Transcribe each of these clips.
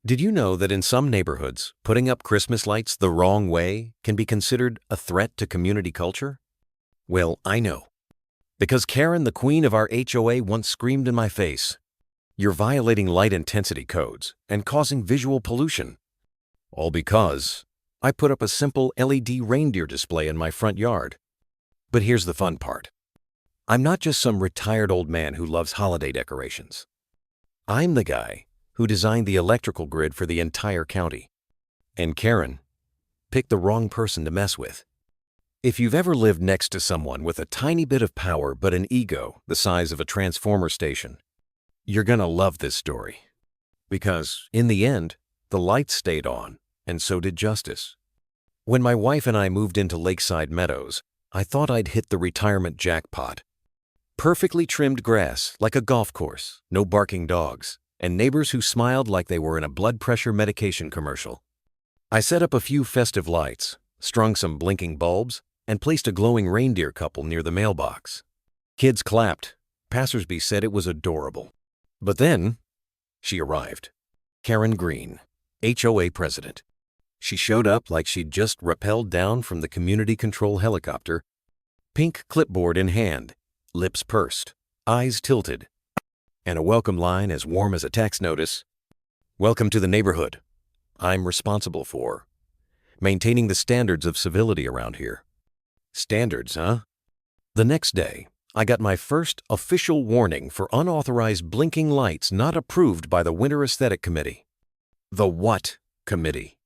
Did you know that in some neighborhoods, putting up Christmas lights the wrong way can be considered a threat to community culture? Well, I know. Because Karen, the queen of our HOA, once screamed in my face, "You're violating light intensity codes and causing visual pollution." All because I put up a simple LED reindeer display in my front yard. But here's the fun part. I'm not just some retired old man who loves holiday decorations. I'm the guy who designed the electrical grid for the entire county. And Karen picked the wrong person to mess with. If you've ever lived next to someone with a tiny bit of power but an ego the size of a transformer station, you're gonna love this story. Because, in the end, the lights stayed on, and so did justice. When my wife and I moved into Lakeside Meadows, I thought I'd hit the retirement jackpot. Perfectly trimmed grass, like a golf course, no barking dogs, and neighbors who smiled like they were in a blood pressure medication commercial. I set up a few festive lights, strung some blinking bulbs, and placed a glowing reindeer couple near the mailbox. Kids clapped. Passersby said it was adorable. But then, she arrived. Karen Green, HOA president. She showed up like she'd just rappelled down from the community control helicopter, pink clipboard in hand, lips pursed, eyes tilted, and a welcome line as warm as a tax notice. "Welcome to the neighborhood. I'm responsible for maintaining the standards of civility around here." Standards, huh? The next day, I got my first official warning for unauthorized blinking lights not approved by the Winter Aesthetic Committee. The what committee?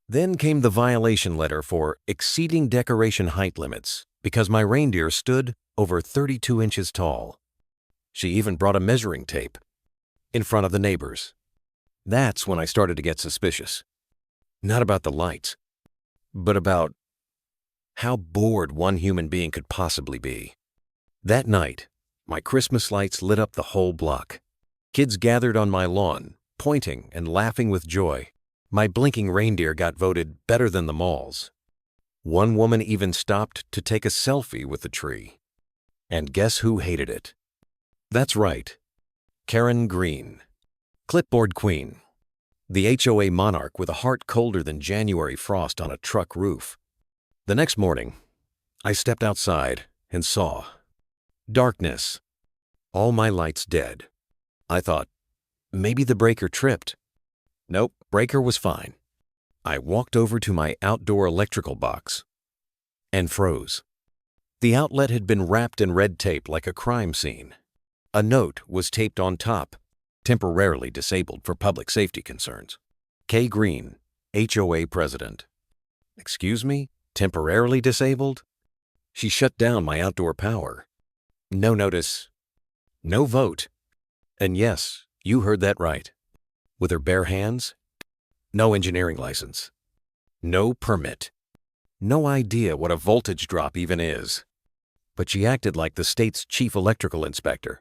Then came the violation letter for exceeding decoration height limits because my reindeer stood over 32 inches tall. She even brought a measuring tape in front of the neighbors. That's when I started to get suspicious. Not about the lights, but about how bored one human being could possibly be. That night, my Christmas lights lit up the whole block. Kids gathered on my lawn, pointing and laughing with joy. My blinking reindeer got voted better than the mall's. One woman even stopped to take a selfie with the tree. And guess who hated it? That's right, Karen Green, clipboard queen, the HOA monarch with a heart colder than January frost on a truck roof. The next morning, I stepped outside and saw darkness. All my lights dead. I thought, maybe the breaker tripped. Nope, breaker was fine. I walked over to my outdoor electrical box and froze. The outlet had been wrapped in red tape like a crime scene. A note was taped on top, temporarily disabled for public safety concerns. K. Green, HOA president. Excuse me? Temporarily disabled? She shut down my outdoor power. No notice, no vote. And yes, you heard that right. With her bare hands, no engineering license, no permit, no idea what a voltage drop even is. But she acted like the state's chief electrical inspector.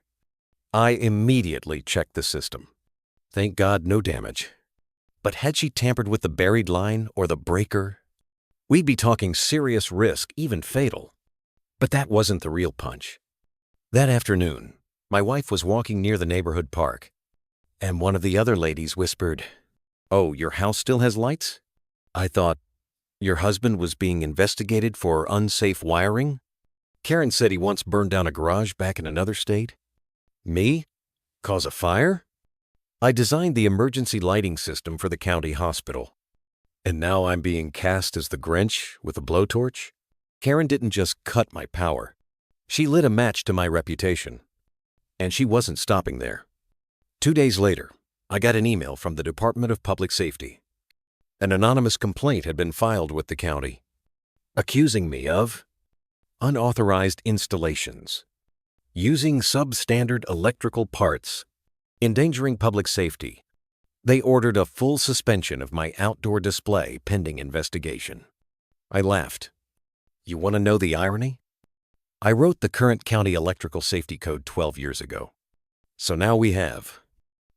I immediately checked the system. Thank God, no damage. But had she tampered with the buried line or the breaker, we'd be talking serious risk, even fatal. But that wasn't the real punch. That afternoon, my wife was walking near the neighborhood park, and one of the other ladies whispered, "Oh, your house still has lights?" I thought, your husband was being investigated for unsafe wiring? Karen said he once burned down a garage back in another state. Me? Cause a fire? I designed the emergency lighting system for the county hospital. And now I'm being cast as the Grinch with a blowtorch? Karen didn't just cut my power. She lit a match to my reputation. And she wasn't stopping there. 2 days later, I got an email from the Department of Public Safety. An anonymous complaint had been filed with the county, accusing me of unauthorized installations, using substandard electrical parts, endangering public safety. They ordered a full suspension of my outdoor display pending investigation. I laughed. You want to know the irony? I wrote the current county electrical safety code 12 years ago. So now we have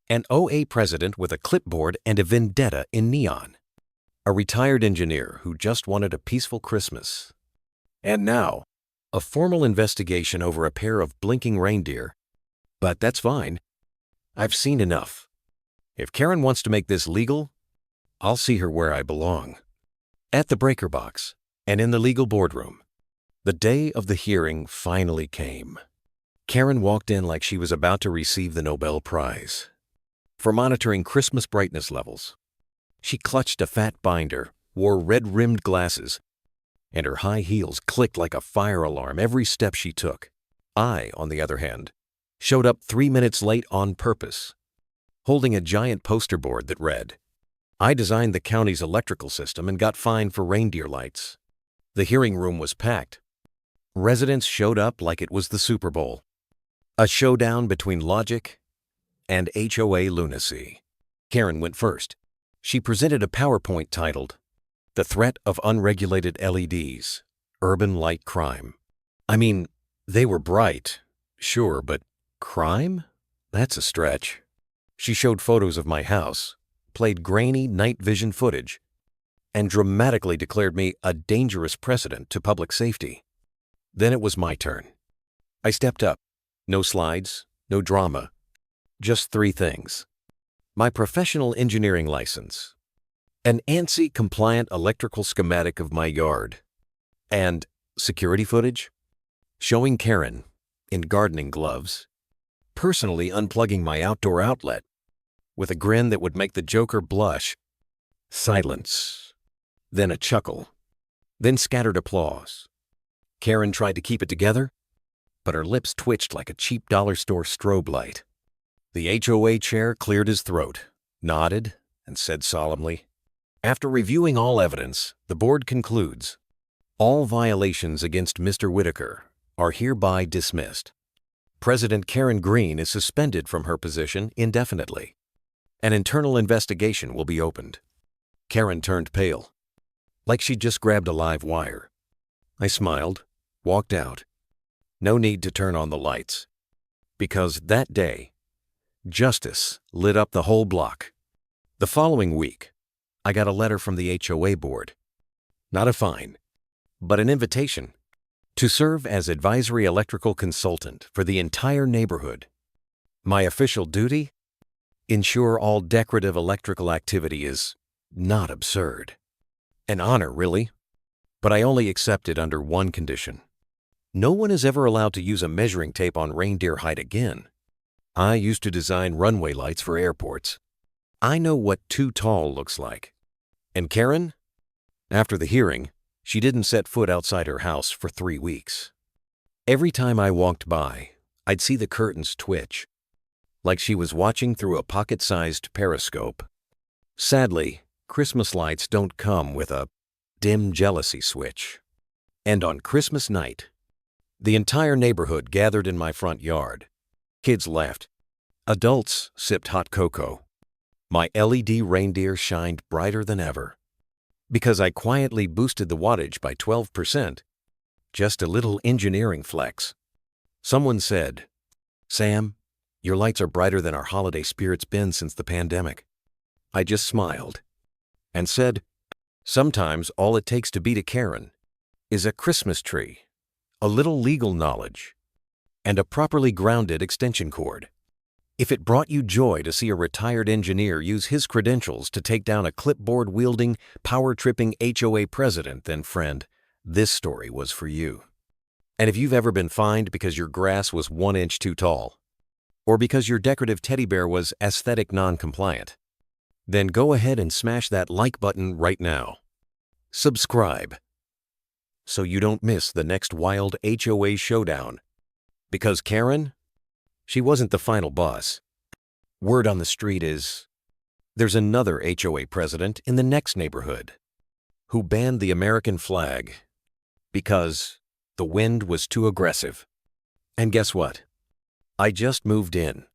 an OA president with a clipboard and a vendetta in neon, a retired engineer who just wanted a peaceful Christmas, and now a formal investigation over a pair of blinking reindeer. But that's fine. I've seen enough. If Karen wants to make this legal, I'll see her where I belong. At the breaker box and in the legal boardroom, the day of the hearing finally came. Karen walked in like she was about to receive the Nobel Prize for monitoring Christmas brightness levels. She clutched a fat binder, wore red-rimmed glasses, and her high heels clicked like a fire alarm every step she took. I, on the other hand, showed up 3 minutes late on purpose, holding a giant poster board that read, "I designed the county's electrical system and got fined for reindeer lights." The hearing room was packed. Residents showed up like it was the Super Bowl. A showdown between logic and HOA lunacy. Karen went first. She presented a PowerPoint titled, "The Threat of Unregulated LEDs, Urban Light Crime." I mean, they were bright, sure, but crime? That's a stretch. She showed photos of my house, played grainy night vision footage, and dramatically declared me a dangerous precedent to public safety. Then it was my turn. I stepped up. No slides, no drama. Just 3 things. My professional engineering license, an ANSI-compliant electrical schematic of my yard, and security footage showing Karen, in gardening gloves, personally unplugging my outdoor outlet with a grin that would make the Joker blush. Silence. Then a chuckle. Then scattered applause. Karen tried to keep it together, but her lips twitched like a cheap dollar store strobe light. The HOA chair cleared his throat, nodded, and said solemnly, "After reviewing all evidence, the board concludes all violations against Mr. Whitaker are hereby dismissed. President Karen Green is suspended from her position indefinitely. An internal investigation will be opened." Karen turned pale, like she'd just grabbed a live wire. I smiled, walked out. No need to turn on the lights. Because that day, justice lit up the whole block. The following week, I got a letter from the HOA board. Not a fine, but an invitation to serve as advisory electrical consultant for the entire neighborhood. My official duty? Ensure all decorative electrical activity is not absurd. An honor, really, but I only accept it under one condition. No one is ever allowed to use a measuring tape on reindeer hide again. I used to design runway lights for airports. I know what too tall looks like. And Karen? After the hearing, she didn't set foot outside her house for 3 weeks. Every time I walked by, I'd see the curtains twitch, like she was watching through a pocket-sized periscope. Sadly, Christmas lights don't come with a dim jealousy switch. And on Christmas night, the entire neighborhood gathered in my front yard. Kids laughed. Adults sipped hot cocoa. My LED reindeer shined brighter than ever. Because I quietly boosted the wattage by 12%. Just a little engineering flex. Someone said, "Sam, your lights are brighter than our holiday spirit's been since the pandemic." I just smiled and said, "Sometimes all it takes to beat a Karen is a Christmas tree, a little legal knowledge, and a properly grounded extension cord." If it brought you joy to see a retired engineer use his credentials to take down a clipboard-wielding, power-tripping HOA president, then friend, this story was for you. And if you've ever been fined because your grass was 1 inch too tall, or because your decorative teddy bear was aesthetic non-compliant, then go ahead and smash that like button right now. Subscribe, so you don't miss the next wild HOA showdown. Because Karen, she wasn't the final boss. Word on the street is, there's another HOA president in the next neighborhood who banned the American flag because the wind was too aggressive. And guess what? I just moved in.